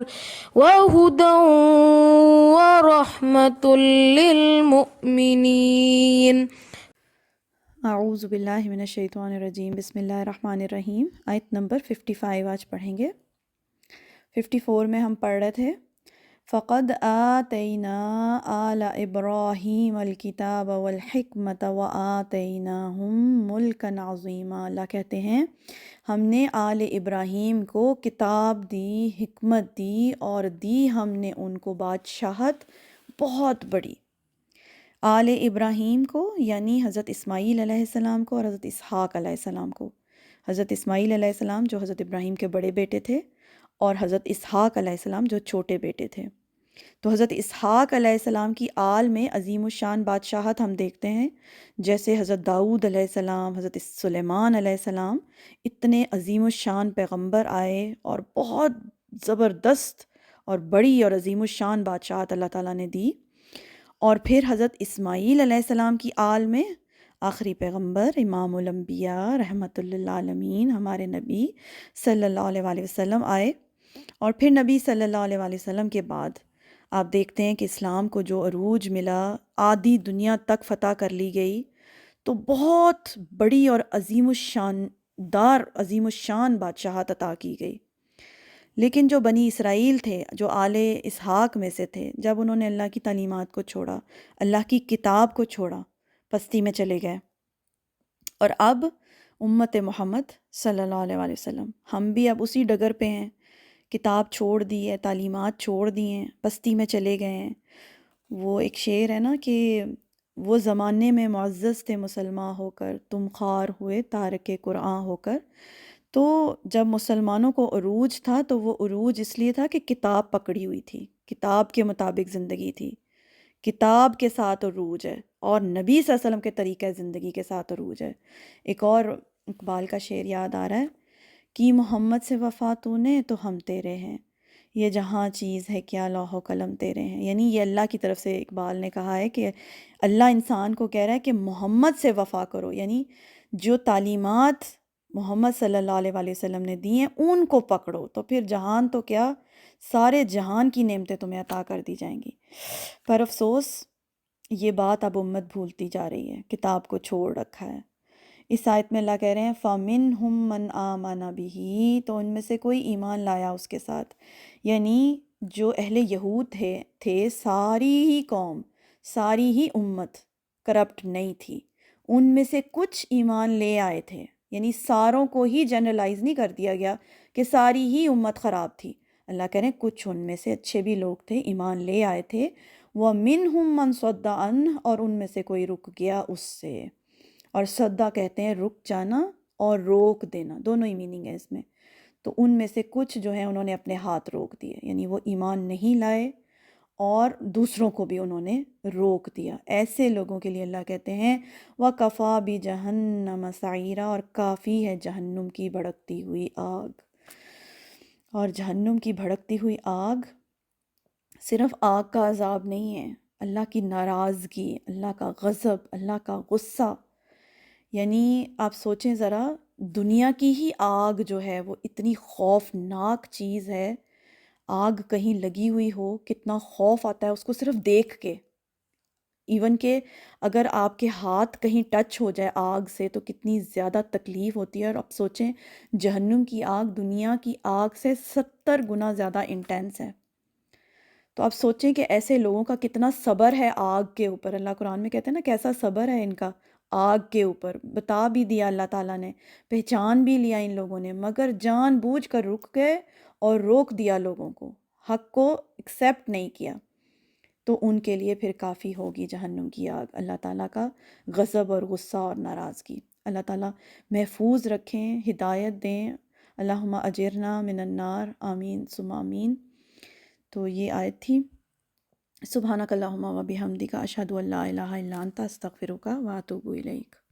وهدى ورحمة للمؤمنين. اعوذ باللہ من الشیطان الرجیم، بسم اللہ الرحمن الرحیم۔ آیت نمبر 55 آج پڑھیں گے۔ 54 میں ہم پڑھ رہے تھے فَقَدْ آتَيْنَا آلَ إِبْرَاهِيمَ الْكِتَابَ وَالْحِكْمَةَ وَآتَيْنَاهُمْ مُلْكًا عَظِيمًا۔ اللہ کہتے ہیں ہم نے آل ابراہیم کو کتاب دی، حکمت دی، اور دی ہم نے ان کو بادشاہت بہت بڑی۔ آل ابراہیم کو یعنی حضرت اسماعیل علیہ السلام کو اور حضرت اسحاق علیہ السلام کو۔ حضرت اسماعیل علیہ السلام جو حضرت ابراہیم کے بڑے بیٹے تھے، اور حضرت اسحاق علیہ السلام جو چھوٹے بیٹے تھے۔ تو حضرت اسحاق علیہ السلام کی آل میں عظیم الشان بادشاہت ہم دیکھتے ہیں، جیسے حضرت داؤد علیہ السلام، حضرت سلیمان علیہ السلام، اتنے عظیم الشان پیغمبر آئے اور بہت زبردست اور بڑی اور عظیم الشان بادشاہت اللہ تعالیٰ نے دی۔ اور پھر حضرت اسماعیل علیہ السلام کی آل میں آخری پیغمبر امام الانبیاء رحمۃ للعالمین ہمارے نبی صلی اللہ علیہ وآلہ وسلم آئے۔ اور پھر نبی صلی اللہ علیہ وآلہ وسلم کے بعد آپ دیکھتے ہیں کہ اسلام کو جو عروج ملا، آدھی دنیا تک فتح کر لی گئی، تو بہت بڑی اور عظیم الشان بادشاہت عطا کی گئی۔ لیکن جو بنی اسرائیل تھے، جو آل اسحاق میں سے تھے، جب انہوں نے اللہ کی تعلیمات کو چھوڑا، اللہ کی کتاب کو چھوڑا، پستی میں چلے گئے۔ اور اب امت محمد صلی اللہ علیہ وآلہ وسلم، ہم بھی اب اسی ڈگر پہ ہیں، کتاب چھوڑ دی ہے، تعلیمات چھوڑ دی ہیں، پستی میں چلے گئے ہیں۔ وہ ایک شعر ہے نا کہ وہ زمانے میں معزز تھے مسلمان ہو کر، تم خوار ہوئے تارک قرآن ہو کر۔ تو جب مسلمانوں کو عروج تھا تو وہ عروج اس لیے تھا کہ کتاب پکڑی ہوئی تھی، کتاب کے مطابق زندگی تھی، کتاب کے ساتھ عروج ہے، اور نبی صلی اللہ علیہ وسلم کے طریقہ زندگی کے ساتھ عروج ہے۔ ایک اور اقبال کا شعر یاد آ رہا ہے کہ محمد سے وفا تو نے تو ہم تیرے ہیں، یہ جہاں چیز ہے کیا لوح و قلم تیرے ہیں۔ یعنی یہ اللہ کی طرف سے اقبال نے کہا ہے کہ اللہ انسان کو کہہ رہا ہے کہ محمد سے وفا کرو، یعنی جو تعلیمات محمد صلی اللہ علیہ وآلہ وسلم نے دی ہیں ان کو پکڑو، تو پھر جہان تو کیا، سارے جہان کی نعمتیں تمہیں عطا کر دی جائیں گی۔ پر افسوس یہ بات اب امت بھولتی جا رہی ہے، کتاب کو چھوڑ رکھا ہے۔ اس آیت میں اللہ کہہ رہے ہیں فَمِنْهُمْ مَنْ آمَنَ بِهِ، تو ان میں سے کوئی ایمان لایا اس کے ساتھ، یعنی جو اہل یہود تھے ساری ہی قوم، ساری ہی امت کرپٹ نہیں تھی، ان میں سے کچھ ایمان لے آئے تھے، یعنی ساروں کو ہی جنرلائز نہیں کر دیا گیا کہ ساری ہی امت خراب تھی۔ اللہ کہہ رہے ہیں کچھ ان میں سے اچھے بھی لوگ تھے، ایمان لے آئے تھے۔ وَمِنْهُمْ مَنْ صَدَّ عَنْهُ، اور ان میں سے کوئی رک گیا اس سے۔ اور صدّا کہتے ہیں رک جانا اور روک دینا، دونوں ہی میننگ ہے اس میں۔ تو ان میں سے کچھ جو ہیں انہوں نے اپنے ہاتھ روک دیے، یعنی وہ ایمان نہیں لائے اور دوسروں کو بھی انہوں نے روک دیا۔ ایسے لوگوں کے لیے اللہ کہتے ہیں وَكَفَى بِجَهَنَّمَ سَعِيرًا، اور کافی ہے جہنم کی بھڑکتی ہوئی آگ۔ اور جہنم کی بھڑکتی ہوئی آگ صرف آگ کا عذاب نہیں ہے، اللہ کی ناراضگی، اللہ کا غضب، اللہ کا غصہ۔ یعنی آپ سوچیں ذرا، دنیا کی ہی آگ جو ہے وہ اتنی خوفناک چیز ہے، آگ کہیں لگی ہوئی ہو کتنا خوف آتا ہے اس کو صرف دیکھ کے، ایون کہ اگر آپ کے ہاتھ کہیں ٹچ ہو جائے آگ سے تو کتنی زیادہ تکلیف ہوتی ہے۔ اور آپ سوچیں جہنم کی آگ دنیا کی آگ سے 70 گنا زیادہ انٹینس ہے۔ تو آپ سوچیں کہ ایسے لوگوں کا کتنا صبر ہے آگ کے اوپر۔ اللہ قرآن میں کہتے ہیں نا کیسا صبر ہے ان کا آگ کے اوپر، بتا بھی دیا اللہ تعالیٰ نے، پہچان بھی لیا ان لوگوں نے، مگر جان بوجھ کر رک گئے اور روک دیا لوگوں کو، حق کو ایکسیپٹ نہیں کیا۔ تو ان کے لیے پھر کافی ہوگی جہنم کی آگ، اللہ تعالیٰ کا غضب اور غصہ اور ناراضگی۔ اللہ تعالیٰ محفوظ رکھیں، ہدایت دیں۔ اللہم اجرنا من النار، آمین ثم آمین۔ تو یہ آیت تھی۔ سبحانک اللہم و بحمدک اشہد ان لا الہ الا انت استغفرک و اتوب الیک۔